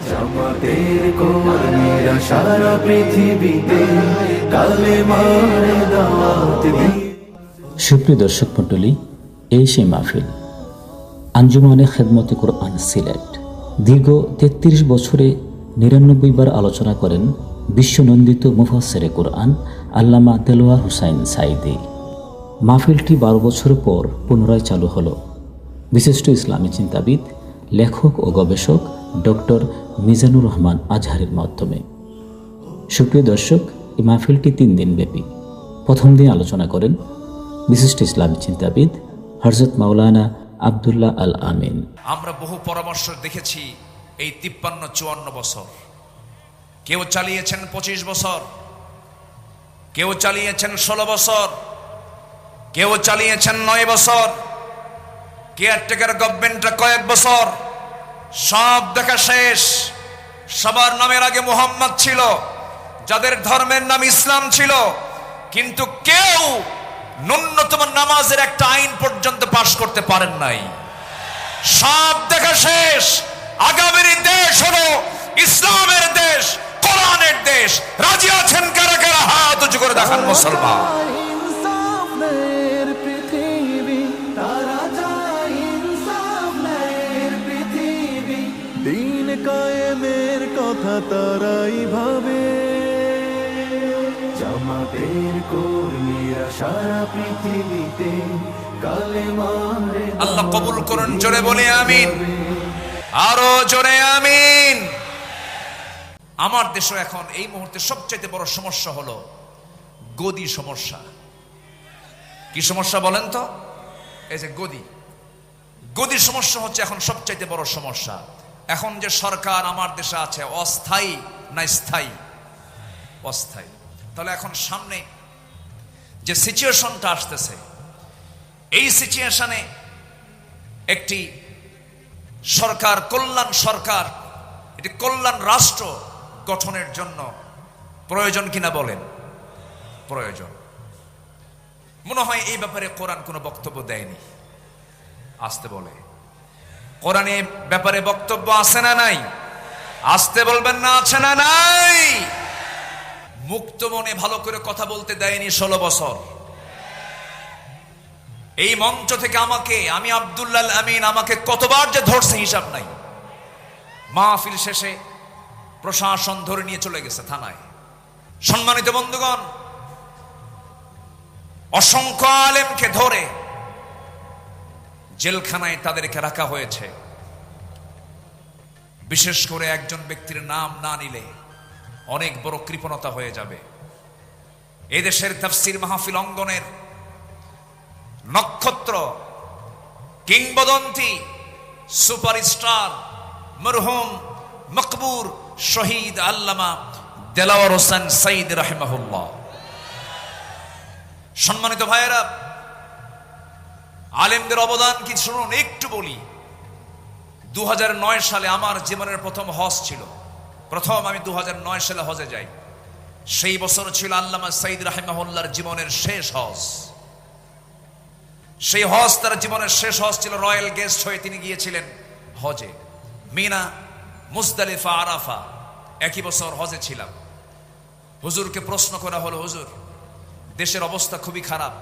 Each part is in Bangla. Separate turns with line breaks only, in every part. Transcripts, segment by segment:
জামাতের কর্মীরা সারা পৃথিবীতে কালেমার দাওয়াত দিয়ে।
সুপ্রিয় দর্শক মণ্ডলী, এই সেই মাহফিল আঞ্জুমানে খেদমতে কোরআন সিলেট দীর্ঘ ৩৩ বছরে ৯৯ বার আলোচনা করেন বিশ্বনন্দিত মুফাসসিরে কোরআন আল্লামা দেলোয়ার হুসাইন সাঈদী। মাহফিলটি ১২ বছর পর পুনরায় চালু হলো বিশিষ্ট ইসলামী চিন্তাবিদ, লেখক ও গবেষক ডক্টর মিজানুর রহমান আজহারের মাধ্যমে। সুপ্রিয় দর্শক, এই মাহফিলটি ৩ দিন ব্যাপী। প্রথম দিন আলোচনা করেন বিশিষ্ট ইসলামী চিন্তাবিদ হযরত মাওলানা আব্দুল্লাহ আল আমিন।
আমরা বহু পরামর্শ দেখেছি এই ৫৩-৫৪ বছর। কেউ চালিয়েছেন ২৫ বছর, কেউ চালিয়েছেন ১৬ বছর, কেউ চালিয়েছেন ৯ বছর, কেয়ারটেকার গভর্নমেন্টটা কয়েক বছর। সব দেখা শেষ। সবার নামের আগে মুহাম্মদ ছিল, যাদের ধর্মের নাম ইসলাম ছিল, কিন্তু কেউ ন্যূনতম নামাজের একটা আইন পর্যন্ত পাশ করতে পারেন নাই। সব দেখা শেষ। আগামীর দেশ হলো ইসলামের দেশ, কোরআনের দেশ। রাজি আছেন কারা কারা? হাত উঁচু করে দেখান মুসলমান।
দিন কায়েমের কথা তারাই ভাবে। জামাতের কর্মীরা সারা পৃথিবীতে কালেমার
আল্লাহ কবুল করুন। জোরে বলে আমিন, আরো জোরে আমিন। আমার দেশে এখন এই মুহূর্তে সবচেয়ে বড় সমস্যা হলো গদি সমস্যা। কি সমস্যা বলেন তো? এই যে গদি সমস্যা হচ্ছে এখন সবচেয়ে বড় সমস্যা। এখন যে সরকার আমার দেশে আছে, অস্থায়ী না স্থায়ী? অস্থায়ী। তাহলে এখন সামনে যে সিচুয়েশনটা আসতেছে, এই সিচুয়েশনে একটি সরকার, কল্যাণ সরকার, এটি কল্যাণ রাষ্ট্র গঠনের জন্য প্রয়োজন কিনা বলেন? প্রয়োজন। মনে হয় এই ব্যাপারে কোরআন কোনো বক্তব্য দেয়নি। আসতে বলে, কোরআনে ব্যাপারে বক্তব্য আছে না নাই? আসতে বলবেন না, আছে না নাই? মুক্ত মনে ভালো করে কথা বলতে দেয়নি ১৬ বছর। এই মঞ্চ থেকে আমি আব্দুল্লাহ আল আমিন, আমাকে কতবার যে ধরছে হিসাব নাই। মাহফিল শেষে প্রশাসন ধরে নিয়ে চলে গেছে থানায়। সম্মানিত বন্ধুগণ, অসংখ্য আলেমকে ধরে জেলখানায় তাদেরকে রাখা হয়েছে। বিশেষ করে একজন ব্যক্তির নাম না নিলে অনেক বড় কৃপণতা হয়ে যাবে। এদেশের তাফসীর মাহফিল অঙ্গনের নক্ষত্র, কিংবদন্তি, সুপারস্টার, মরহুম মকবুর শহীদ আল্লামা দেলাওয়ার হোসেন সাঈদ রাহিমাহুল্লাহ। সম্মানিত ভাইয়েরা, আলেমদের অবদান কি শুনুন, একটু বলি। ২০০৯ সালে আমার জীবনের প্রথম হজ ছিল। আমি ২০০৯ সালে হজে যাই। সেই বছর ছিল আল্লামা সাঈদ রাহিমাহুল্লাহর জীবনের শেষ হজ। সেই হজ তার জীবনের শেষ হজ ছিল। রয়্যাল গেস্ট হয়ে তিনি গিয়েছিলেন হজে। মিনা, মুজদালিফা, আরাফা, একই বছর হজে ছিলাম। হুজুরকে প্রশ্ন করা হলো, হুজুর দেশের অবস্থা খুবই খারাপ।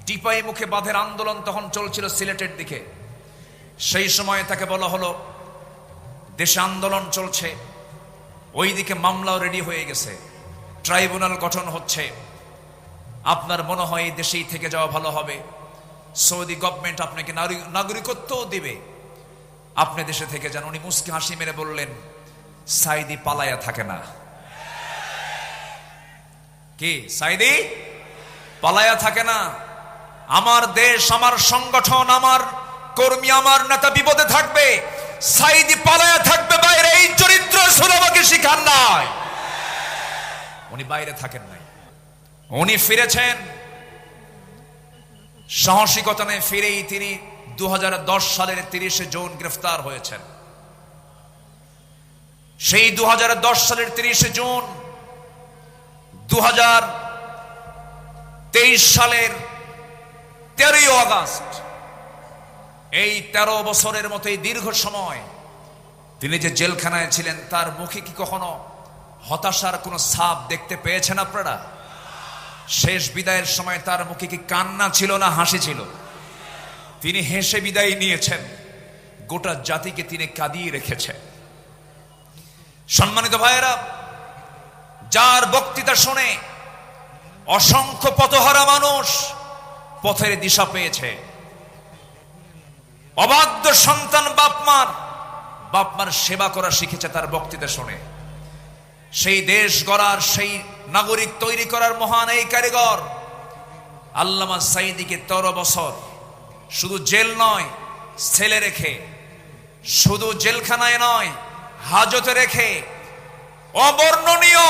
টিপাই মুখে বাঁধের আন্দোলন তখন চলছিল সিলেটের দিকে। সেই সময় তাকে বলা হলো, দেশে আন্দোলন চলছে, ওইদিকে মামলাও রেডি হয়ে গেছে, ট্রাইব্যুনাল গঠন হচ্ছে, আপনার মনে হয় দেশেই থেকে যাওয়া ভালো হবে। সৌদি গভর্নমেন্ট আপনাকে নাগরিকত্বও দিবে, আপনি দেশে থেকে যান। উনি মুস্কি হাসি মেরে বললেন, সাঈদী পালায়া থাকে না। কি সাঈদী পালায়া থাকে না? আমার দেশ, আমার সংগঠন, আমার কর্মী, আমার নেতা বিপদে থাকবে, সাঈদী পালায়া থাকবে বাইরে। এই চরিত্র রাসূল আমাকে শিখান নাই। উনি বাইরে থাকেন নাই, উনি ফিরেছেন। সাহসিকতা নিয়ে ফিরেই তিনি ২০১০ সালের ৩০শে জুন গ্রেফতার হয়েছেন। সেই ২০১০ সালের ৩০শে জুন ২০২৩ সালের ১৩ই আগস্ট, এই ১৩ বছরের মতো এই দীর্ঘ সময় তিনি যে জেলখানায় ছিলেন তার মুখে কি কখনো হতাশার কোনো ছাপ দেখতে পেয়েছেন আপনারা? শেষ বিদায়ের সময় তার মুখে কি কান্না ছিল না হাসি ছিল? তিনি হেসে বিদায় নিয়েছেন, গোটা জাতিকে তিনি কাঁদিয়ে রেখেছেন। সম্মানিত ভাইয়েরা, যার বক্তৃতা শুনে অসংখ্য পথহারা মানুষ পথের দিশা পেয়েছে, অবাধ্য সন্তান বাপমার সেবা করা শিখেছে তার বক্তৃতা শুনে। সেই দেশ গড়ার, সেই নাগরিক তৈরি করার মহান এই কারিগর আল্লামা সাঈদীকে 13 বছর শুধু জেল নয় ছেলে রেখে, শুধু জেলখানায় নয় হাজতে রেখে অবর্ণনীয়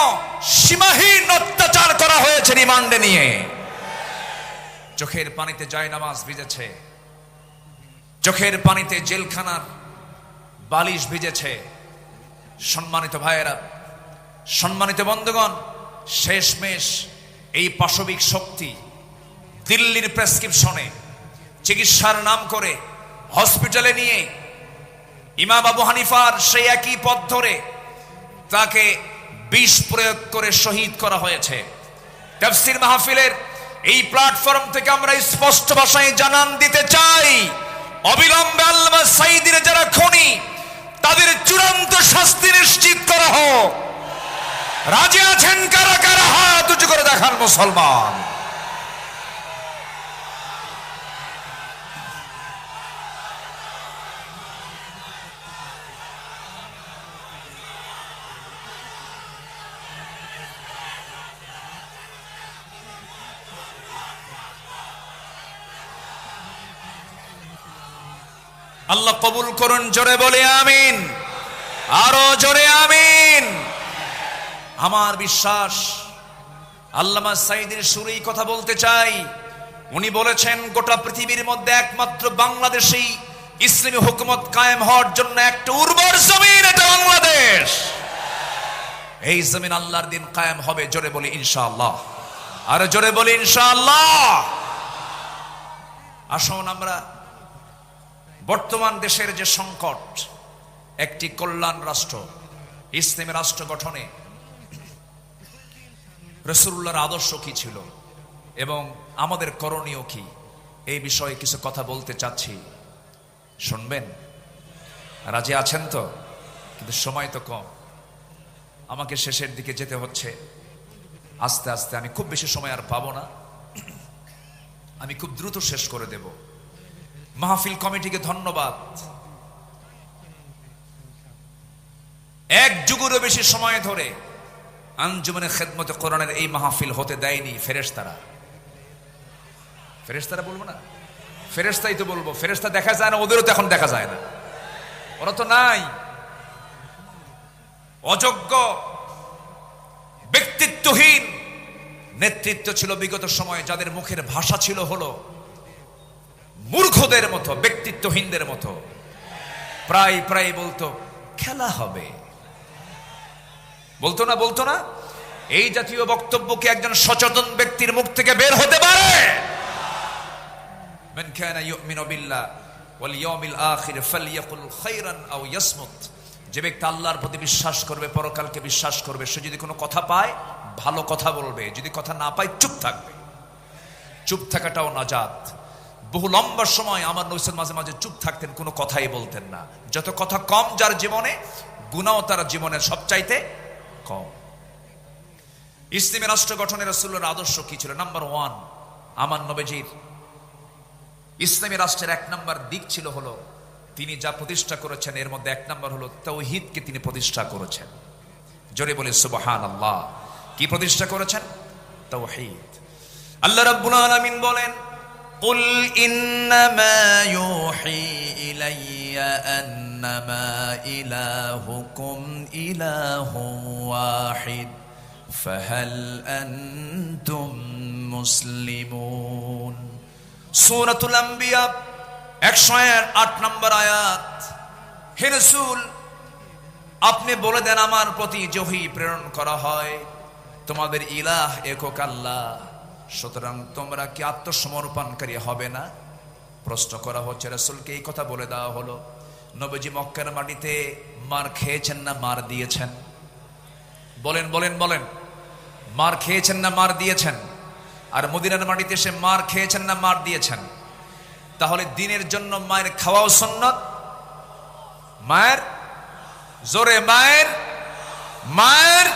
সীমাহীন অত্যাচার করা হয়েছে রিমান্ডে নিয়ে। চোখের পানিতে জায়নামাজ ভিজেছে, চোখের পানিতে জেলখানার বালিশ ভিজেছে। সম্মানিত ভাইয়েরা, সম্মানিত বন্ধুগণ, শেষমেশ এই পাশবিক শক্তি দিল্লির প্রেসক্রিপশনে চিকিৎসার নাম করে হসপিটালে নিয়ে ইমাম আবু হানিফার সেই একই পথ ধরে তাকে বিষ প্রয়োগ করে শহীদ করা হয়েছে। তাফসীর মাহফিলের এই প্ল্যাটফর্ম থেকে আমরা স্পষ্ট ভাষায় জানান দিতে চাই, অবিলম্বে আল্লামা সাঈদীর যারা খুনি তাদের চূড়ান্ত শাস্তি নিশ্চিত করা হোক। রাজি আছেন কারা কারা? হাত উঁচু করে দেখান মুসলমান। আল্লাহ কবুল করুন, জোরে বলে আমিন, আরো জোরে আমিন। আমার বিশ্বাস আল্লামা সাঈদীর সুরেই কথা বলতে চাই। উনি বলেছেন গোটা পৃথিবীর মধ্যে একমাত্র বাংলাদেশেই ইসলামী হুকুমত কায়েম হওয়ার জন্য একটা উর্বর জমিন, এটা বাংলাদেশ। এই জমিন আল্লাহর দিন কায়েম হবে, জোরে বলি ইনশাআল্লাহ, আর জোরে বলি ইনশাআল্লাহ। আসুন আমরা বর্তমান দেশের যে সংকট, একটি কল্যাণ রাষ্ট্র, ইসলামী রাষ্ট্র গঠনে রাসূলুল্লাহর আদর্শ কি ছিল এবং আমাদের করণীয় কি, এই বিষয়ে কিছু কথা বলতে চাচ্ছি। শুনবেন? রাজি আছেন তো? কিন্তু সময় তো কম, আমাকে শেষের দিকে যেতে হচ্ছে আস্তে আস্তে। আমি খুব বেশি সময় আর পাবো না, আমি খুব দ্রুত শেষ করে দেব। মাহফিল কমিটিকে ধন্যবাদ। এক যুগেরও বেশি সময় ধরে আঞ্জুমানে খেদমতে কোরআনের এই মাহফিল হতে দেয়নি ফেরেশতারা। ফেরেশতারা বলবো না, ফেরেশতাই তো বলবো। ফেরেশতা দেখা যায় না, ওদেরও তো এখন দেখা যায় না, ওরা তো নাই। অযোগ্য, ব্যক্তিত্বহীন নেতৃত্ব ছিল বিগত সময়ে, যাদের মুখের ভাষা ছিল হলো মূর্খদের মতো, ব্যক্তিত্বহীনদের মতো। প্রায় প্রায় বলতো খেলা হবে, বলতো না? এই জাতীয় বক্তব্য কি একজন সচেতন ব্যক্তির মুখ থেকে বের হতে পারে? মান কানা ইউমিনু বিল্লাহ ওয়াল ইয়াউমিল আখির ফালইয়াকুল খায়রান আও ইয়াসমুত। যে ব্যক্তি আল্লাহর প্রতি বিশ্বাস করবে, পরকালকে বিশ্বাস করবে, সে যদি কোনো কথা পায় ভালো কথা বলবে, যদি কথা না পায় চুপ থাকবে। চুপ থাকাটাও নাজাত। বহু লম্বা সময় আমার নবী মাঝে মাঝে চুপ থাকতেন, কোনো কথাই বলতেন না। যত কথা কম যার জীবনে, গুনাহ তার জীবনের সবচাইতে কম। ইসলামী রাষ্ট্র গঠনের রাসূলুল্লাহর আদর্শ কি ছিল? নাম্বার 1, আমার নবীজির ইসলামী রাষ্ট্রের 1 নম্বর দিক ছিল হলো, তিনি যা প্রতিষ্ঠা করেছেন এর মধ্যে 1 নম্বর হলো তাওহীদকে তিনি প্রতিষ্ঠা করেছেন। জোরে বলে সুবহানাল্লাহ। কি প্রতিষ্ঠা করেছেন? তাওহীদ। আল্লাহ রাব্বুল আলামিন বলেন, কুল ইন্নামা ইউহি ইলাইয়া আন্নামা ইলাহুকুম ইলাহুন ওয়াহিদ ফাহাল আনতুম মুসলিমুন। সূরাতুল আম্বিয়া 108 নম্বর আয়াত। হে রাসূল, আপনি বলে দেন আমার প্রতি ওহী প্রেরণ করা হয়, তোমাদের ইলাহ একক আল্লাহ, সুতরাং তোমরা কি আত্মসমর্পণকারী হবে না? প্রশ্ন করা হচ্ছে, রাসূলকে এই কথা বলে দেওয়া হলো। নবীজি মক্কার মাটিতে মার খেয়েছেন না মার দিয়েছেন? বলেন বলেন বলেন, মার খেয়েছেন না মার দিয়েছেন? আর মদিনার মাটিতে সে মার খেয়েছেন না মার দিয়েছেন? তাহলে দিনের জন্য মায়ের খাওয়াও সুন্নাত। মায়ের জোরে মায়ের মায়ের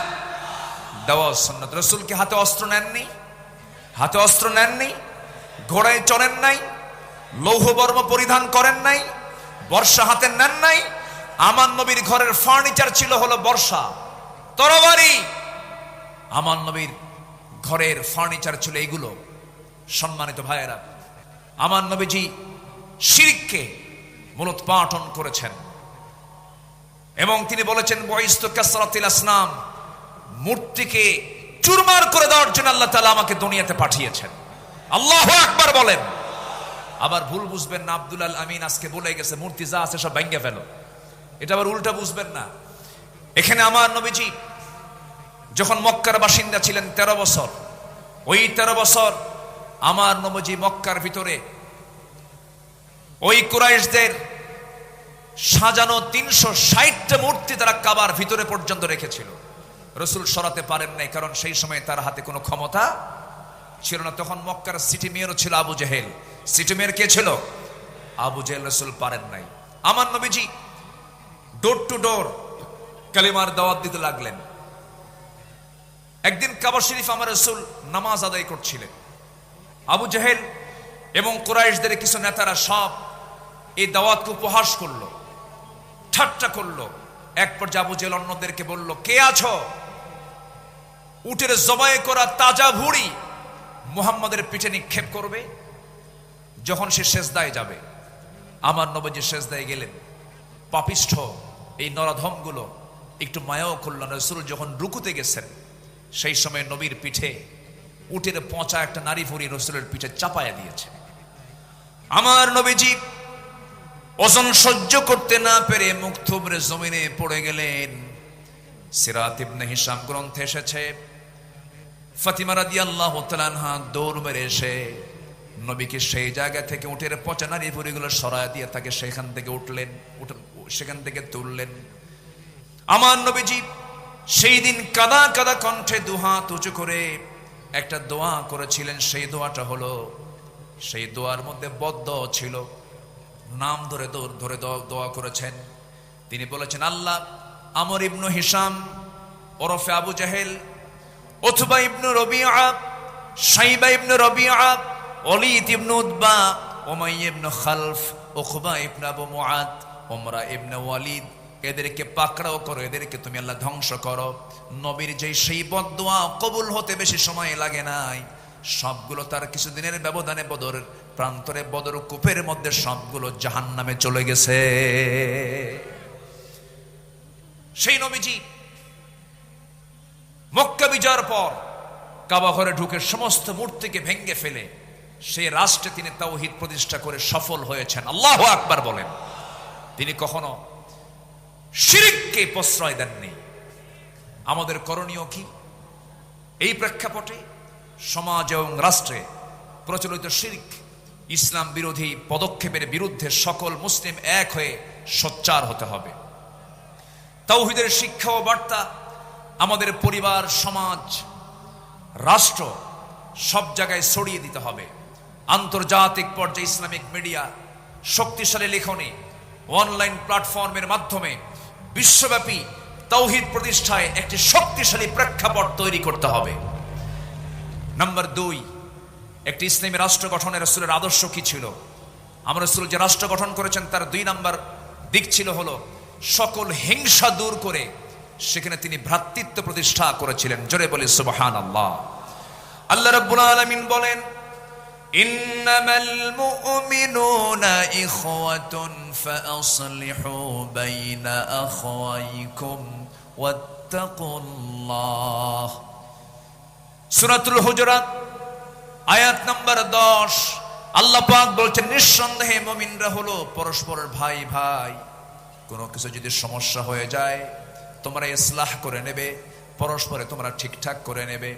দেওয়াও সুন্নাত। রাসূল কি হাতে অস্ত্র নেননি? হাতে অস্ত্র নেননি? ঘোড়ায় চড়েন নাই? লৌহ বর্ম পরিধান করেন নাই? বর্ষা হাতে নেন নাই? আমার নবীর ঘরের ফার্নিচার ছিল হলো বর্ষা, তরবারি। আমার নবীর ঘরের ফার্নিচার ছিল এগুলো। সম্মানিত ভাইয়েরা, আমার নবীজি শিরককে মূলোৎপাটন করেছেন এবং তিনি বলেছেন বয়স্তু কাসরাতিল আসনাম, মূর্তিকে চুরমার করে দেওয়ার জন্য আল্লাহ তাআলা আমাকে দুনিয়াতে পাঠিয়েছেন। আল্লাহু আকবার বলেন। আবার ভুল বুঝবেন না, আব্দুল আল আমিন আজকে বলে গেছে মূর্তি যা আছে সব ভেঙে ফেলো, এটা আবার উল্টা বুঝবেন না। এখানে আমার নবীজি যখন মক্কার বাসিন্দা ছিলেন 13 বছর, ওই 13 বছর আমার নবীজি মক্কার ভিতরে ওই কুরাইশদের সাজানো 360টা মূর্তি তারা কাবার ভিতরে পর্যন্ত রেখেছিল। রাসূল সরাতে পারেন নাই, কারণ সেই সময় তার হাতে কোনো ক্ষমতা ছিল না। তখন মক্কার সিটি মেয়রও ছিল Abu Jahl. City mayor K ছিল? আবু জেহেল। রাসূল পারেন নাই। আমার নবীজি ডোর টু ডোর কালিমার দাওয়াত দিতে লাগলেন। একদিন কাবা শরীফ আমার রাসূল নামাজ আদায় করছিলেন। আবু জেহেল এবং কুরাইশদের কিছু নেতারা সব এই দাওয়াতকে উপহাস করলো, ঠাট্টা করলো। এক পর্যায়ে আবু জেহেল অন্যদেরকে বলল, কে আছো? উটের জবাই করা তাজা ভুঁড়ি মুহাম্মাদের পিঠে নিক্ষেপ করবে যখন সে সেজদায় যাবে। আমার নবীজি সেজদায় গেলেন। পাপিষ্ঠ এই নরাধমগুলো একটু মায়াও করল না। রাসূল যখন রুকুতে গেছেন সেই সময় নবীর পিঠে উটের পচা একটা নারী ভুঁড়ি রাসূলের পিঠে চাপায়া দিয়েছে। আমার নবীজি ওজন সহ্য করতে না পেরে মুখ থুবড়ে জমিনে পড়ে গেলেন। সিরাত ইবনে হিশাম গ্রন্থে এসেছে, ফাতিমা রাদিয়াল্লাহু তাআলা আনহা দৌড় মেরে এসে নবীকে সেই জায়গা থেকে উটের পচা নারী ভুঁড়িগুলো সরায় দিয়ে তাকে সেখান থেকে তুললেন। আমার নবীজি সেই দিন কাদা কাদা কণ্ঠে দুহাত উঁচু করে একটা দোয়া করেছিলেন। সেই দোয়াটা হলো, সেই দোয়ার মধ্যে বদদোয়া ছিল, নাম ধরে ধরে দোয়া করেছেন। তিনি বলেছেন, আল্লাহ আমর ইবনু হিশাম ওরফে আবু জাহেল, উতবা ইবনু রবিআ, শাইবা ইবনু রবিআ, ওলীদ ইবনু উতবা, উমাইয়া ইবনু খালফ, উকবা ইবনু আবু মুআদ, উমরা ইবনু ওয়ালিদ, এদেরকে পাকড়াও করো, এদেরকে তুমি আল্লাহ ধ্বংস করো। নবীর যে সেই বদদোয়া কবুল হতে বেশি সময় লাগে নাই, সবগুলো তার কিছুদিনের ব্যবধানে বদরের প্রান্তরে বদর কূপের মধ্যে সবগুলো জাহান্নামে চলে গেছে। সেই নবীজি মক্কা বিজয়ের পর কাবা ঘরে ঢুকে সমস্ত মূর্তিকে ভেঙ্গে ফেলে সেই রাষ্ট্রে তিনি তাওহীদ প্রতিষ্ঠা করে সফল হয়েছেন। আল্লাহু আকবার বলেন। তিনি কখনো শিরককে প্রশ্রয় দেননি। আমাদের করণীয় কি? এই প্রেক্ষাপটে সমাজ এবং রাষ্ট্রে প্রচলিত শিরক ইসলাম বিরোধী পদক্ষেপের বিরুদ্ধে সকল মুসলিম এক হয়ে সোচ্চার হতে হবে। তাওহীদের শিক্ষা ও বার্তা আমাদের পরিবার, সমাজ, রাষ্ট্র সব জায়গায় ছড়িয়ে দিতে হবে। আন্তর্জাতিক পর্যায়ে ইসলামিক মিডিয়া, শক্তিশালী লেখনী, অনলাইন প্ল্যাটফর্মের মাধ্যমে বিশ্বব্যাপী তাওহীদ প্রতিষ্ঠায় একটি শক্তিশালী প্রেক্ষাপট তৈরি করতে হবে। নাম্বার 2, একটি ইসলামী রাষ্ট্র গঠনের রাসূলের আদর্শ কি ছিল? আমার রাসূল যে রাষ্ট্র গঠন করেছেন তার 2 নাম্বার দিক ছিল হলো সকল হিংসা দূর করে সেখানে তিনি ভ্রাতৃত্ব প্রতিষ্ঠা করেছিলেন। জোরে বলি সুবহানাল্লাহ। আল্লাহ রাব্বুল আলামিন বলেন, ইন্নামাল মুমিনুনা ইখওয়াতুন ফাআসলিহু বাইনা আখাওয়াইকুম ওয়াত্তাকুল্লাহ। সূরাতুল হুজুরাত আয়াত নাম্বার 10। আল্লাহ পাক বলছেন, নিঃসন্দেহে মুমিনরা হলো পরস্পরের ভাই ভাই। কোনো কিছু যদি সমস্যা হয়ে যায় তোমরা ইসলাহ করে নেবে, পরস্পরে তোমরা ঠিকঠাক করে নেবে।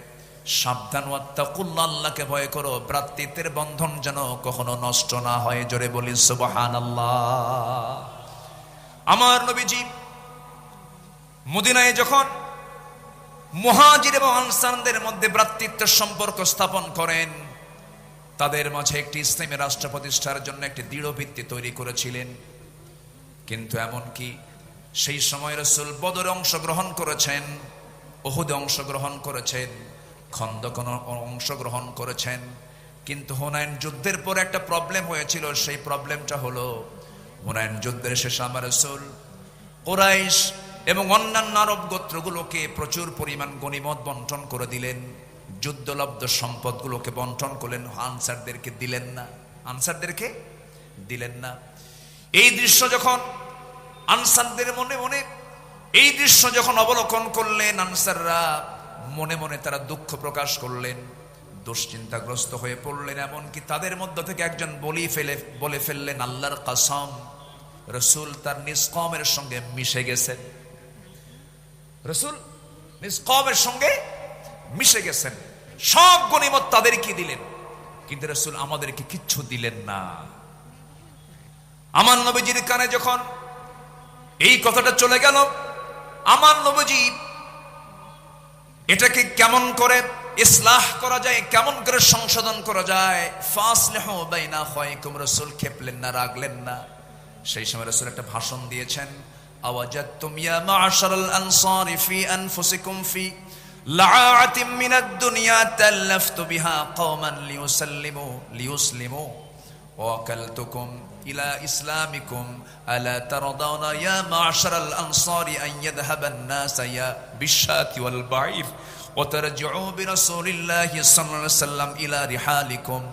সাবধান, ওয়াত্তাকুল্লাহ, আল্লাহকে ভয় করো, ভ্রাতৃত্বের বন্ধন যেন কখনো নষ্ট না হয়। জোরে বলি সুবহানাল্লাহ। আমার নবীজি মদিনায় যখন মুহাজির এবং আনসারদের মধ্যে ভ্রাতৃত্বের সম্পর্ক স্থাপন করেন, তাদের মাঝে একটি ইসলামী রাষ্ট্র প্রতিষ্ঠার জন্য একটি দৃঢ় ভিত্তি তৈরি করেছিলেন। কিন্তু এমনকি সেই সময় রাসূল বদরে অংশগ্রহণ করেছেন, উহুদে অংশগ্রহণ করেছেন, খন্দকে অংশগ্রহণ করেছেন, কিন্তু হুনাইন যুদ্ধের পর একটা প্রবলেম হয়েছিল। সেই প্রবলেমটা হলো হুনাইন যুদ্ধের শেষে আমার রাসূল কুরাইশ এবং অন্যান্য আরব গোত্রগুলোকে প্রচুর পরিমাণ গনিমত বন্টন করে দিলেন, যুদ্ধলব্ধ সম্পদগুলোকে বন্টন করলেন, আনসারদেরকে দিলেন না। এই দৃশ্য যখন আনসারদের মনে মনে এই দৃশ্য যখন অবলোকন করলেন, আনসাররা মনে মনে তারা দুঃখ প্রকাশ করলেন, দুশ্চিন্তাগ্রস্ত হয়ে পড়লেন। এমনকি তাদের মধ্য থেকে একজন বলে ফেললেন, আল্লাহর কসম, রাসূল তার নিজ কওমের সঙ্গে মিশে গেছেন। রাসূল নিজ কওমের সঙ্গে মিশে গেছেন, সব গনিমত তাদেরকে দিলেন, কিন্তু রাসূল আমাদেরকে কিচ্ছু দিলেন না। আমার নবীজির কানে যখন এই কথাটা চলে গেল, আমার নবীজি এটাকে কেমন করে ইসলাহ করা যায়, কেমন করে সংশোধন করা যায়, ফাসলিহু বাইনা আখাইকুম, রাসূল খেপলেন না, রাগলেন না। সেই সময় রাসূল একটা ভাষণ দিয়েছেন, আওয়াজাতুম ইয়া মা'শারাল আনসারি ফি আনফুসিকুম ফি লাআতিম মিনাদ দুনিয়া তাল্লাফতু বিহা কওমান লিয়ুসলিমু ওয়াকালতুকুম ইলা ইসলামিকুম আলা তারদাউনা ইয়া মা'শারাল আনসারি আন ইয়াযহাবান নাস ইয়া বিশাতি ওয়াল বাঈর ওয়া তারজিউ বিরাসূলিল্লাহি সাল্লাল্লাহু আলাইহি ওয়াসাল্লাম ইলা রিহালিকুম।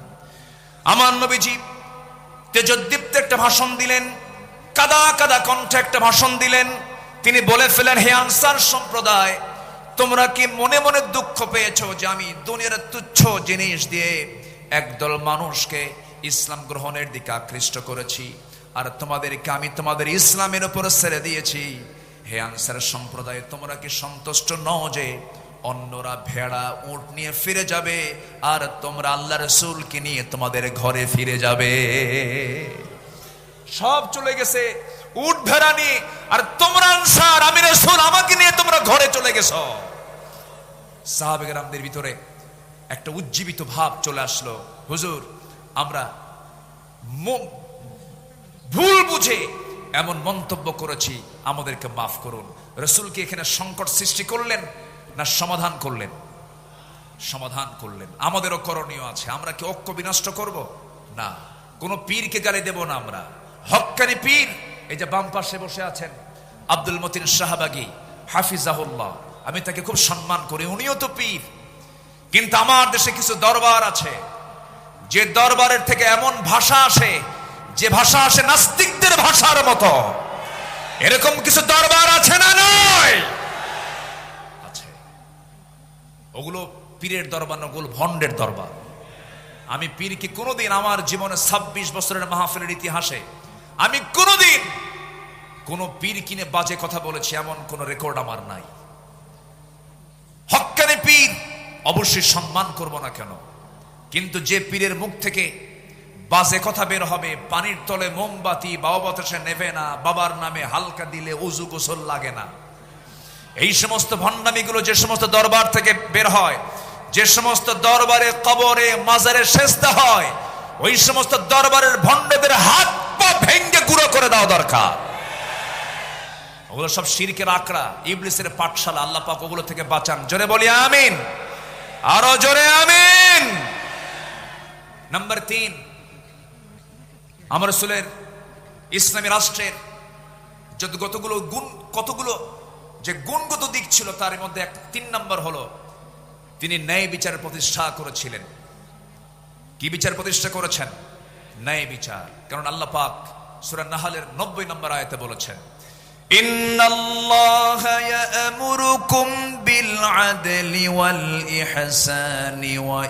আমার নবীজি তেজোদ্দীপ্ত একটা ভাষণ দিলেন, কাদা কাদা কণ্ঠে একটা ভাষণ দিলেন। তিনি বলে ফেলেন, হে আনসার সম্প্রদায়, তোমরা কি মনে মনে দুঃখ পেয়েছো যে আমি দুনিয়ার তুচ্ছ জিনিস দিয়ে একদল মানুষকে ইসলাম গ্রহণের দিকে আকৃষ্ট করেছি, আর তোমাদেরকে আমি তোমাদের ইসলামের উপর ছেড়ে দিয়েছি? হে আনসার সম্প্রদায়, তোমরা কি সন্তুষ্ট নও যে অন্যরা ভেড়া উট নিয়ে ফিরে যাবে আর তোমরা আল্লাহ রাসূলকে নিয়ে তোমাদের ঘরে ফিরে যাবে? সব চলে গেছে উট ভেড়া নিয়ে, আর তোমরা আনসার, আমি রাসূল, আমাকে নিয়ে তোমরা ঘরে চলে গেছো। সাহাবে কেরামদের ভিতরে একটা উজ্জীবিত ভাব চলে আসলো, হুজুর আমরা ভুল বুঝে এমন মন্তব্য করেছি, আমাদেরকে মাফ করুন। রাসূল কি এখানে সংকট সৃষ্টি করলেন না সমাধান করলেন? সমাধান করলেন। আমাদেরও করণীয় আছে। আমরা কি ঐক্য বিনষ্ট করব? না। কোন পীরকে গালি দেব না আমরা। হক্কানি পীর, এই যে বাম পাশে বসে আছেন আব্দুল মতিন শাহবাগী হাফিজাহুল্লাহ, আমি তাকে খুব সম্মান করি, উনিও তো পীর। কিন্তু আমার দেশে কিছু দরবার আছে, যে দরবারের থেকে এমন ভাষা আসে, যে ভাষা আসে নাস্তিকদের ভাষার মতো। এরকম কিছু দরবার আছে না? নয়, আছে। ওগুলো পীরের দরবার না, ওগুলো ভণ্ডের দরবার। আমি পীরকে কোনোদিন আমার জীবনে 26 বছরের মাহফিলের ইতিহাসে আমি কোনোদিন কোন পীর কিনে বাজে কথা বলেছি এমন কোন রেকর্ড আমার নাই। হক্কানি পীর অবশ্যই সম্মান করব না কেন, কিন্তু যে পীরের মুখ থেকে বাজে কথা বের হবে, পানির তলে মোমবাতি বাবা বাতাসে নেবে না, বাবার নামে হালকা দিলে উজু গোসল লাগে না, এই সমস্ত ভণ্ডামিগুলো যে সমস্ত দরবার থেকে বের হয়, যে সমস্ত দরবারে কবরে মাজারে সেজদা হয়, ওই সমস্ত দরবারের ভণ্ডদের হাত পা ভেঙ্গে গুঁড়ো করে দেওয়া দরকার। ওগুলো সব শিরকের আকড়া, ইবলিসের পাঠশালা। আল্লাহ পাক ওগুলো থেকে বাঁচান। জোরে বলি আমিন, আরো জোরে আমিন। নাম্বার 3, আমার রাসূলের ইসলামী রাষ্ট্রের কতগুলো যে গুণগত দিক ছিল, তার মধ্যে 3 নম্বর হলো তিনি ন্যায় বিচার প্রতিষ্ঠা করেছিলেন। কি বিচার প্রতিষ্ঠা করেছেন? ন্যায় বিচার। কারণ আল্লাহ পাক সূরা নাহলের 90 নম্বর আয়াতে বলেছেন, ইন্নাল্লাহা ইয়া'মুরুকুম বিল আদলি ওয়াল ইহসানি ওয়া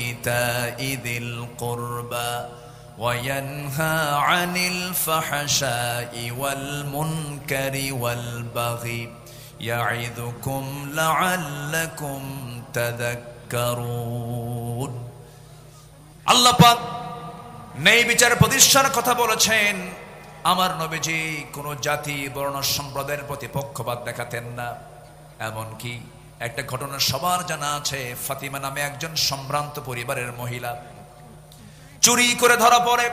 ইতা'i যিল কুরবা ওয়া ইয়ানহা আনিল ফাহশাই ওয়াল মুনকারি ওয়াল বাগি ইয়া'ইদুকুম লা'আল্লাকুম তাযাক্কারুন। আল্লাহ পাক ন্যায় বিচার প্রতিষ্ঠার কথা বলেছেন, আমার নবীজি কোনো জাতি বর্ণ সম্প্রদায়ের প্রতি পক্ষপাত দেখাতেন না। এমনকি একটা ঘটনা সবার জানা আছে, ফাতিমা নামে একজন সম্ভ্রান্ত পরিবারের মহিলা চুরি করে ধরা পড়ে।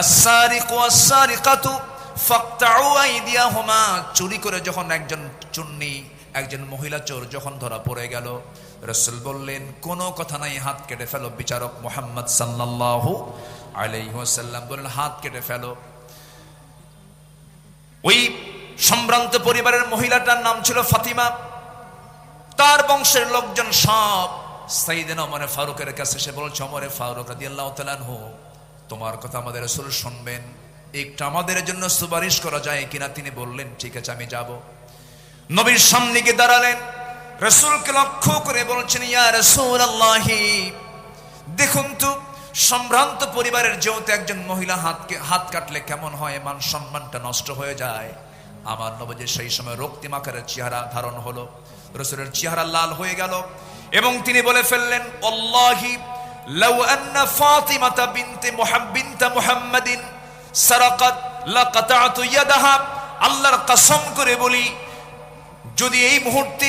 আস-সারিকু ওয়াস-সারিকাতু ফাকতাউ আইদিয়াহুমা, চুরি করে যখন একজন মহিলা চোর যখন ধরা পড়ে গেল, রাসূল বললেন কোনো কথা নাই, হাত কেটে ফেলো। বিচারক মুহাম্মদ সাল্লাল্লাহু আলাইহি ওয়াসাল্লাম বললেন হাত কেটে ফেলো। ওই সম্ভ্রান্ত পরিবারের মহিলাটার নাম ছিল ফাতিমা। তার বংশের লোকজন সব সাইয়েদনা ওমর ফারুকের কাছে এসে বলছে, ওমর ফারুক রাদিয়াল্লাহু তাআলা আনহু, তোমার কথা আমাদের রাসূল শুনবেন, একটু আমাদের জন্য সুপারিশ করা যায় কিনা? তিনি বললেন ঠিক আছে, আমি যাব। নবীর সামনে গিয়ে দাঁড়ালেন, রাসূলকে লক্ষ্য করে বলছেন, ইয়া রাসূলুল্লাহি, দেখুন তো সম্ভ্রান্ত পরিবারের যেহেতু একজন মহিলা হাত কাটলে কেমন হয়, মান সম্মানটা নষ্ট হয়ে যায়। আমার নবীজি সেই সময় রক্তিম আকারের চেহারা ধারণ হলো, রাসূলের চেহারা লাল হয়ে গেল এবং তিনি বলে ফেললেন, আল্লাহি লাউ আন্না ফাতিমাতা বিনতে মুহাম্মাদিন সারাকাত লাকাতাতু ইয়াদাহা, আল্লাহর কসম করে বলি, যদি এই মুহূর্তে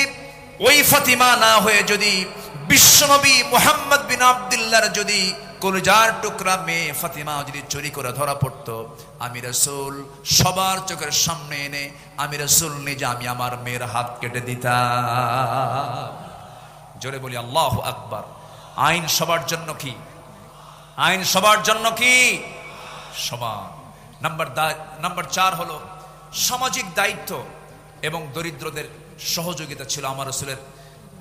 ওই ফাতিমা না হয়ে যদি বিশ্বনবী মুহাম্মদ বিন আব্দুল্লাহর যদি কলিজার টুকরা মেয়ে ফাতিমা যদি চুরি করে ধরা পড়তো, আমি রাসূল সবার চোখের সামনে এনে আমি রাসূল নিজে আমি আমার মেয়ের হাত কেটে দিতাম। জোরে বলি আল্লাহু আকবার। আইন সবার জন্য কি? আইন সবার জন্য কি? সমান। নাম্বার 4 হলো সামাজিক দায়িত্ব এবং দরিদ্রদের সহযোগিতা ছিল আমার রাসূলের,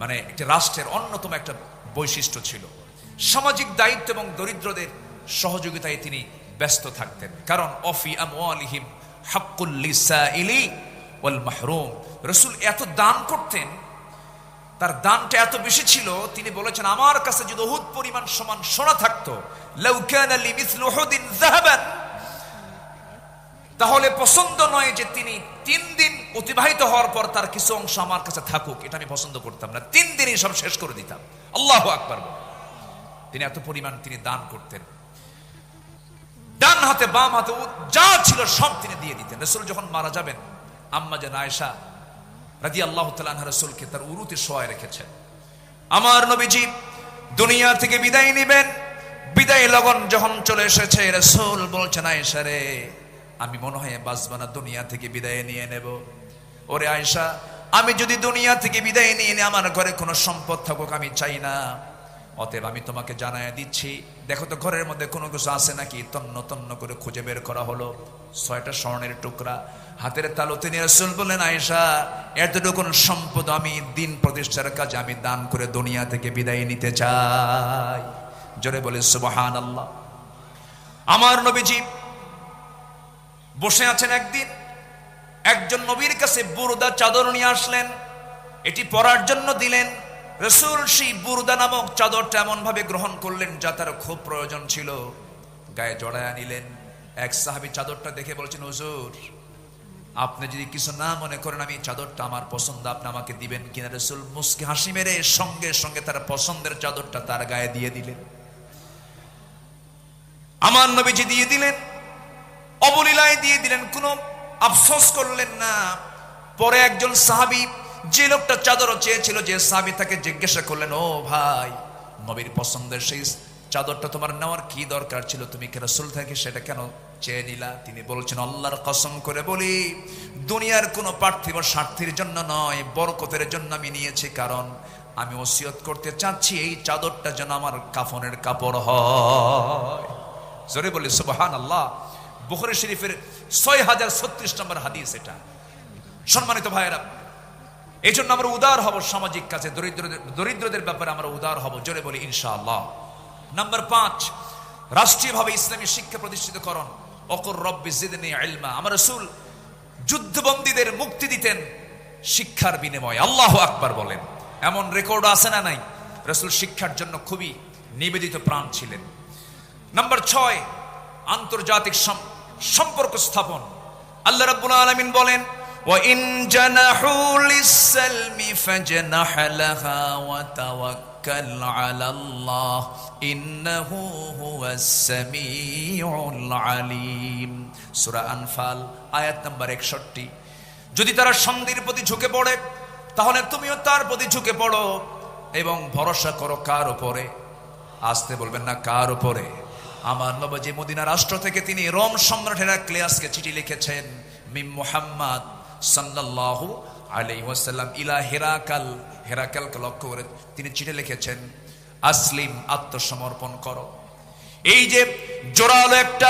মানে একটি রাষ্ট্রের অন্যতম একটা বৈশিষ্ট্য ছিল। সামাজিক দায়িত্ব এবং দরিদ্রদের সহযোগিতায় তিনি ব্যস্ত থাকতেন, কারণ অফি আমওয়ালিহিম হাক্কুল লিসাইলি ওয়াল মাহরুম। রাসূল এত দান করতেন, তার দানটা এত বেশি ছিল, তিনি বলেছেন আমার কাছে যদি উহুদ পরিমাণ সমান সোনা থাকতো, লাউ কানা লিমিসলু উহুদিন যাহাবান, তাহলে পছন্দ নয় যে তিনি 3 দিন অতিবাহিত হওয়ার পর তার কিছু অংশ আমার কাছে থাকুক, এটা আমি পছন্দ করতাম না, 3 দিনই সব শেষ করে দিতাম। আল্লাহু আকবার। তিনি এত পরিমাণ তিনি দান করতেন, ডান হাতে বাম হাতে যা ছিল সব তিনি দিয়ে দিতেন। রাসূল যখন মারা যাবেন, আম্মা জান আয়েশা রাদিয়াল্লাহু তাআলা আনহা রাসূলকে তার উরুতে শোয়ায় রেখেছেন। আমার নবীজি দুনিয়া থেকে বিদায় নেবেন, বিদায় লগন যখন চলে এসেছে, রাসূল বলছেন, আয়েশা রে, আমি মনে হয় বাঁচব না, দুনিয়া থেকে বিদায় নিয়ে নেব। ওরে আয়েশা, আমি যদি দুনিয়া থেকে বিদায় নিয়ে নিই, আমার ঘরে কোনো সম্পদ থাকুক আমি চাই না। অতএব আমি তোমাকে জানায় দিচ্ছি, দেখো তো ঘরের মধ্যে কোনো কিছু আছে নাকি। তন্ন তন্ন করে খুঁজে বের করা হলো 6টা স্বর্ণের টুকরা হাতের তালুতে নিয়ে রাসূল বললেন, আয়েশা, এতটুকুন সম্পদ আমি দিন প্রতিষ্ঠার কাজে আমি দান করে দুনিয়া থেকে বিদায় নিতে চাই। জোরে বলে সুবহানাল্লাহ। আমার নবীজি বসে আছেন, একদিন একজন নবীর কাছে বুরদা চাদর নিয়ে আসলেন, এটি পরার জন্য দিলেন। রাসূল সেই বুরদা নামক চাদরটা এমন ভাবে গ্রহণ করলেন যা তার খুব প্রয়োজন ছিল, গায়ে জড়ায়া নিলেন। এক সাহাবী চাদরটা দেখে বলছেন, হুজুর, আপনি যদি কিছু না মনে করেন আমি চাদরটা আমার পছন্দ, আপনি আমাকে দিবেন কিনা? রাসূল মুস্কি হাসি মেরে সঙ্গে সঙ্গে তার পছন্দের চাদরটা তার গায়ে দিয়ে দিলেন। আমার নবীজি দিয়ে দিলেন, অবলীলায় দিয়ে দিলেন, কোনো আফসোস করলেন না। পরে একজন সাহাবী, যে লোকটা চাদর চেয়েছিল, যে সাহাবী তাকে জিজ্ঞাসা করলেন, ও ভাই, নবীর পছন্দের সেই চাদরটা তোমার নেওয়ার কি দরকার ছিল? তুমি কি রাসূল থেকে সেটা কেন চেয়ে নিলা? তিনি বলছেন, আল্লাহর কসম করে বলি, দুনিয়ার কোনো পার্থিব স্বার্থের জন্য নয়, বরকতের জন্য আমি নিয়েছি। কারণ আমি ওসিয়ত করতে চাচ্ছি এই চাদরটা যেন আমার কাফনের কাপড় হয়। জোরে বলি সুবহানাল্লাহ। বুখারী শরীফের 6036 নম্বর হাদিস এটা। সম্মানিত ভাইয়েরা, এই জন্য আমরা উদার হব সামাজিক কাজে, দরিদ্রদের ব্যাপারে আমরা উদার হব। জোরে বলি ইনশাআল্লাহ। নাম্বার 5, রাষ্ট্রীয়ভাবে ইসলামী শিক্ষা প্রতিষ্ঠিতকরণ। অকুর রব্বি জিদনি ইলমা। আমার রাসূল যুদ্ধবন্দীদের মুক্তি দিতেন শিক্ষার বিনিময়ে। আল্লাহু আকবার বলেন। এমন রেকর্ড আছে না নাই? রাসূল শিক্ষার জন্য খুবই নিবেদিত প্রাণ ছিলেন। নাম্বার 6, আন্তর্জাতিক সম্পর্ক স্থাপন। আল্লাহ রাব্বুল আলামিন বলেন, ওয়া ইন জানাহু লিস-সালমি فاجنح لها وتوكل على الله إنه هو السميع العليم সূরা আনফাল আয়াত নাম্বার 61। যদি তারা সন্ধির প্রতি ঝুঁকে পড়ে তাহলে তুমিও তার প্রতি ঝুঁকে পড়ো এবং ভরসা করো কার উপরে? আসতে বলবেন না, কার উপরে? আমার নবী মদিনা রাষ্ট্র থেকে তিনি রোম সম্রাট হেরাক্লিয়াসকে চিঠি লিখেছেন, মিম মুহাম্মদ সাল্লাল্লাহু আলাইহি ওয়াসাল্লাম ইলা হেরাকাল, হেরাকালকে লক্ষ্য করে তিনি চিঠি লিখেছেন, আসলিম, আত্মসমর্পণ করো। এই যে জোরালো একটা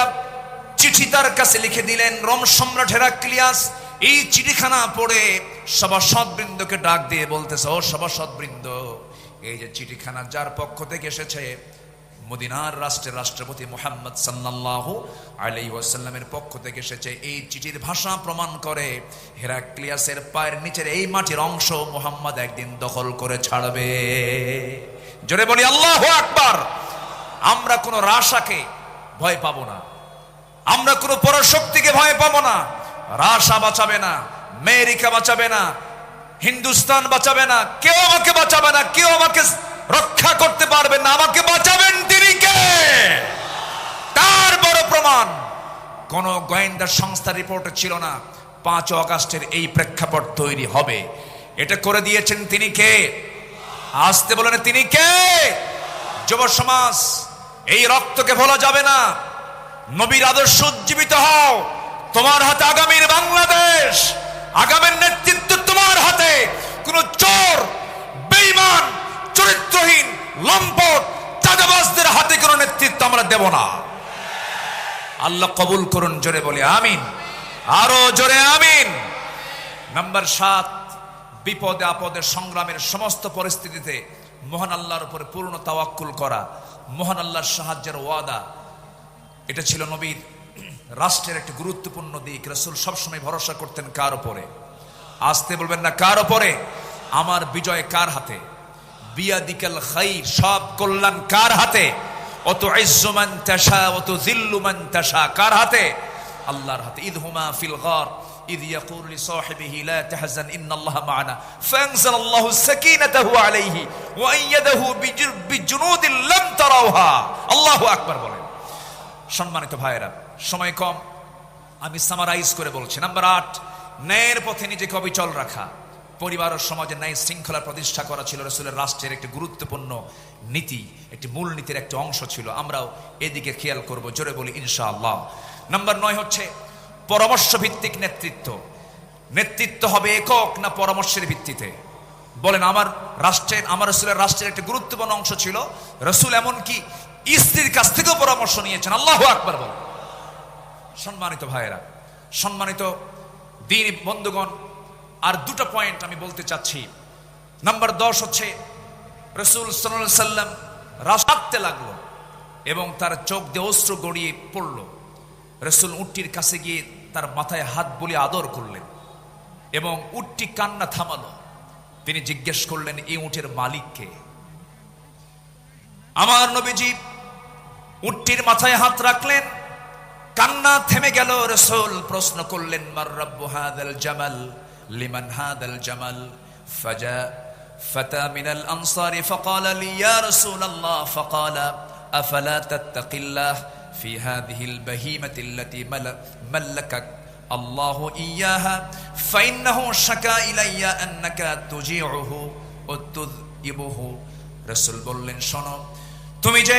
চিঠি তার কাছে লিখে দিলেন রোম সম্রাট হেরাক্লিয়াস। এই চিঠিখানা পড়ে সভাসদবৃন্দকে ডাক দিয়ে বলতেছে, ও সভাসদবৃন্দ, এই যে চিঠিখানা যার পক্ষ থেকে এসেছে, মদিনার রাষ্ট্রের রাষ্ট্রপতি মুহাম্মদ সাল্লাল্লাহু আলাইহি ওয়াসাল্লামের পক্ষ থেকে এসেছে। এই চিঠির ভাষা প্রমাণ করে হেরাক্লিয়াসের পায়ের নিচের এই মাটির অংশ মুহাম্মদ একদিন দখল করে ছাড়বে। জোরে বলি আল্লাহু আকবার। আমরা কোনো রাশাকে ভয় পাবো না, আমরা কোনো পরশক্তিকে ভয় পাবো না। রাশা বাঁচাবে না, আমেরিকা বাঁচাবে না, হিন্দুস্তান বাঁচাবে না, কেউ আমাকে বাঁচাবে না, কেউ আমাকে রক্ষা করতে পারবে না। আমাকে বাঁচাবেন তিনি কে? তার বড় প্রমাণ কোন গোয়েন্দা সংস্থার রিপোর্টে ছিল না 5 আগস্টের এই প্রেক্ষাপট তৈরি হবে। এটা করে দিয়েছেন তিনি কে? আসতে বলেন, তিনি কে? যুব সমাজ, এই রক্তকে ভোলা যাবে না। নবীর আদর্শ উজ্জীবিত হও। তোমার হাতে আগামীর বাংলাদেশ, আগামীর নেতৃত্ব তোমার হাতে। কোন চোর, বেঈমান, চরিত্রহীন, লম্পট, চাঁদাবাজদের হাতে কোন নেতৃত্ব আমরা দেব না। আল্লাহ কবুল করুন। জোরে বলি আমিন, আরো জোরে আমিন। নাম্বার 7, বিপদে আপদে সংগ্রামের সমস্ত পরিস্থিতিতে মহান আল্লাহর উপরে পূর্ণ তাওয়াক্কুল করা, মহান আল্লাহর সাহায্যের ওয়াদা। এটা ছিল নবীর রাষ্ট্রের একটি গুরুত্বপূর্ণ দিক। রাসূল সবসময় ভরসা করতেন কার উপরে? আসতে বলবেন না, কার উপরে? আমার বিজয় কার হাতে? বিয়াদিকাল খাইর, সব কল্যাণ কার হাতে? অতুইজ্জু মান তাশা ওয়া তুযিল্লু মান তাশা, কার হাতে? আল্লাহর হাতে। ইদহুমা ফিল গার ইদ ইয়াকুলু লিসাহিবিহি লা তাহজান ইন্নাল্লাহা মা'ানা ফাআনজালাল্লাহু সাকিনাতাহু আলাইহি ওয়া আইয়াদাহু বিজুনুদিন লাম তারাওহা। আল্লাহু আকবার বলেন। সম্মানিত ভাইয়েরা, সময় কম, আমি সামারাইজ করে বলছি। নাম্বার 8, ন্যায়ের পথে নিজেকে অবিচল রাখা। পরিবার ও সমাজের ন্যায় শৃঙ্খলা প্রতিষ্ঠা করা ছিল রাসূলের রাষ্ট্রের একটি গুরুত্বপূর্ণ নীতি, একটি মূল নীতির একটি অংশ ছিল। আমরাও এদিকে খেয়াল করব। জোরে বলি ইনশাআল্লাহ। নাম্বার 9 হচ্ছে পরামর্শ ভিত্তিক নেতৃত্ব। নেতৃত্ব হবে একক না পরামর্শের ভিত্তিতে? বলেন, আমার রাষ্ট্রের, আমার রাসূলের রাষ্ট্রের একটি গুরুত্বপূর্ণ অংশ ছিল রাসূল এমনকি স্ত্রীর কাছ থেকেও পরামর্শ নিয়েছেন। আল্লাহু আকবার বলেন। সম্মানিত ভাইয়েরা, সম্মানিত দ্বীনি বন্ধুগণ, আর 2টা পয়েন্ট আমি বলতে চাচ্ছি। নাম্বার 10 হচ্ছে রাসূল সাল্লাল্লাহু আলাইহি সাল্লাম রাস্তাতে লাগলো এবং তার চোখ দিয়ে অশ্রু গড়িয়ে পড়ল। রাসূল উটটির কাছে গিয়ে তার মাথায় হাত বুলিয়ে আদর করলেন এবং উটটি কান্না থামালো। তিনি জিজ্ঞেস করলেন, এই উটের মালিক কে? আমার নবীজি উটটির মাথায় হাত রাখলেন, কান্না থেমে গেল। রাসূল প্রশ্ন করলেন, মার রাব্বু হাদাল জামাল লিমান হাদাল জামাল? ফাজা ফাতা মিনাল আনসারি ফাকালা লি ইয়া রাসূলাল্লাহ ফাকালা আফালা তাত্তাকিল্লাহ ফি হাদিহিল বাহিমাতি আল্লাতী মাল্লাকাক আল্লাহু ইয়াহা ফাইন্নাহু শাকা ইলাইয়া আন্নাকা তুজিউহু ওয়া তুযিবুহু। রাসূল বললেন, শোনো, তুমি যে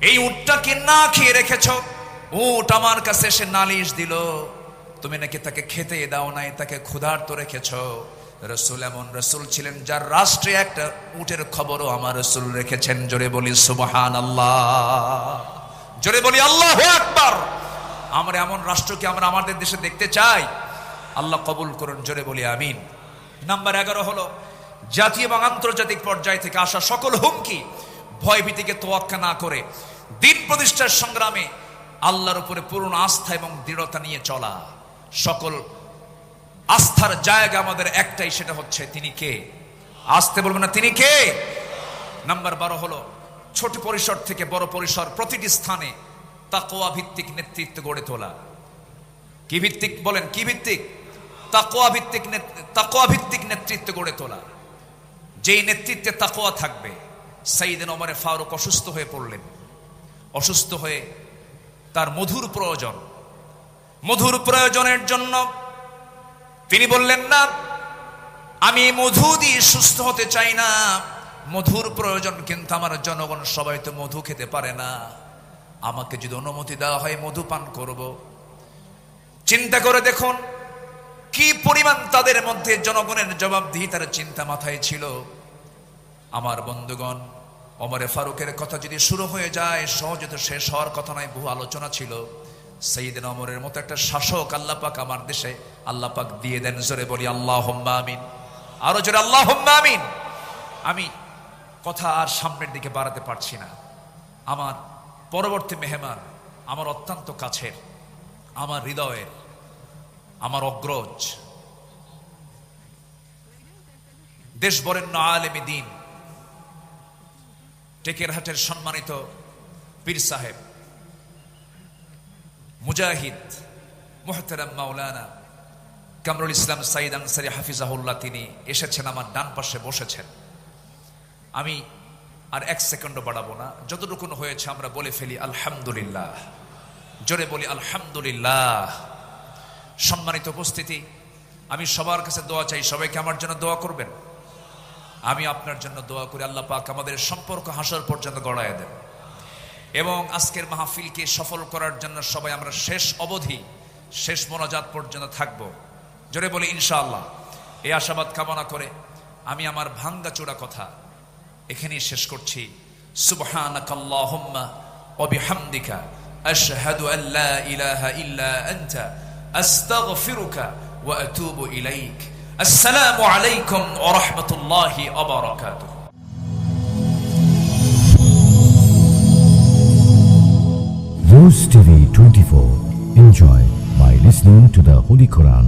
এই উটটাকে না খেয়ে রেখেছ, উট আমার কাছে এসে নালিশ দিল, তুমি নাকি তাকে খেতে দাও নাই, তাকে ক্ষুধার্ত রেখেছ। রাসূল এমন রাসূল ছিলেন যার রাষ্ট্রে একটা উটের খবরও আমার রাসূল রেখেছেন। জোরে বলি সুবহানাল্লাহ, জোরে বলি আল্লাহু আকবার। আমরা এমন রাষ্ট্রকে আমরা আমাদের দেশে দেখতে চাই। আল্লাহ কবুল করুন। জোরে বলি আমিন। নাম্বার 11 হলো জাতীয় এবং আন্তর্জাতিক পর্যায় থেকে আসা সকল হুমকি, ভয়ভীতিকে তোয়াক্কা না করে দিন প্রতিষ্ঠার সংগ্রামে আল্লাহর উপরে পূর্ণ আস্থা এবং দৃঢ়তা নিয়ে চলা। সকল আস্থার জায়গা আমাদের একটাই, সেটা হচ্ছে তিনি কে? আসতে বলবেন না, তিনি কে? নাম্বার 12 হলো ছোট পরিসর থেকে বড় পরিসর, প্রতিটি স্থানে তাকওয়া ভিত্তিক নেতৃত্ব গড়ে তোলা। কি ভিত্তিক? বলেন, কি ভিত্তিক? তাকওয়া ভিত্তিক নেতৃত্ব গড়ে তোলা। যেই নেতৃত্বে তাকওয়া থাকবে। সাইয়েদনা ওমর ফারুক অসুস্থ হয়ে পড়লেন। অসুস্থ হয়ে তার মধুর প্রয়োজনের জন্য তিনি বললেন, না, আমি মধু দিয়ে সুস্থ হতে চাই না, মধুর প্রয়োজন, কিন্তু আমার জনগণ সবাই তো মধু খেতে পারে না, আমাকে যদি অনুমতি দেওয়া হয় মধু পান করব। চিন্তা করে দেখুন কি পরিমাণ তাদের মধ্যে জনগণের জবাবদিহিতার চিন্তা মাথায় ছিল। আমার বন্ধুগণ, ওমরে ফারুকের কথা যদি শুরু হয়ে যায় সহজে তো শেষ হওয়ার কথা নয়, বহু আলোচনা ছিল। সাইয়েদনা ওমরের মতো একটা শাসক আল্লাহ পাক আমার দেশে আল্লাহ পাক দিয়ে দেন। জোরে বলি আল্লাহুম্মা আমিন, আরো জোরে আল্লাহুম্মা আমিন। আমি কথা আর সামনের দিকে বাড়াতে পারছি না। আমার পরবর্তী মেহমান আমার অত্যন্ত কাছের, আমার হৃদয়ের, আমার অগ্রজ, দেশ বরেণ্য আলেম দ্বীন, টেকেরহাটের সম্মানিত পীর সাহেব, মুজাহিদ, মুহতারাম মাওলানা কামরুল ইসলাম সাইদ আনসারী হাফিজাহুল্লাহ, তিনি এসেছেন, আমার ডান পাশে বসেছেন। আমি আর এক সেকেন্ডও বাড়াবো না, যতটুকু হয়েছে আমরা বলে ফেলি আলহামদুলিল্লাহ। জোরে বলি আলহামদুলিল্লাহ। সম্মানিত উপস্থিতি, আমি সবার কাছে দোয়া চাই, সবাইকে আমার জন্য দোয়া করবেন। আমি আপনার জন্য দোয়া করি আল্লাহ পাক আমাদের সম্পর্ক হাসর পর্যন্ত গড়ায় দেন এবং আজকের মাহফিলকে সফল করার জন্য সবাই আমরা শেষ অবধি, শেষ মোনাজাত পর্যন্ত থাকব। জোরে বলি ইনশাআল্লাহ। এই আশাবাদ কামনা করে আমি আমার ভাঙ্গা চূড়া কথা এখানেই শেষ করছি। সুবহানাকাল্লাহুম্মা ওয়া বিহামদিকা আশহাদু আল লা ইলাহা ইল্লা আনতা আস্তাগফিরুকা ওয়া আতুবু ইলাইক। আসসালামু আলাইকুম ওয়া রাহমাতুল্লাহি ওয়া বারাকাতুহু।
Rose TV 24. Enjoy by listening to the Holy Quran.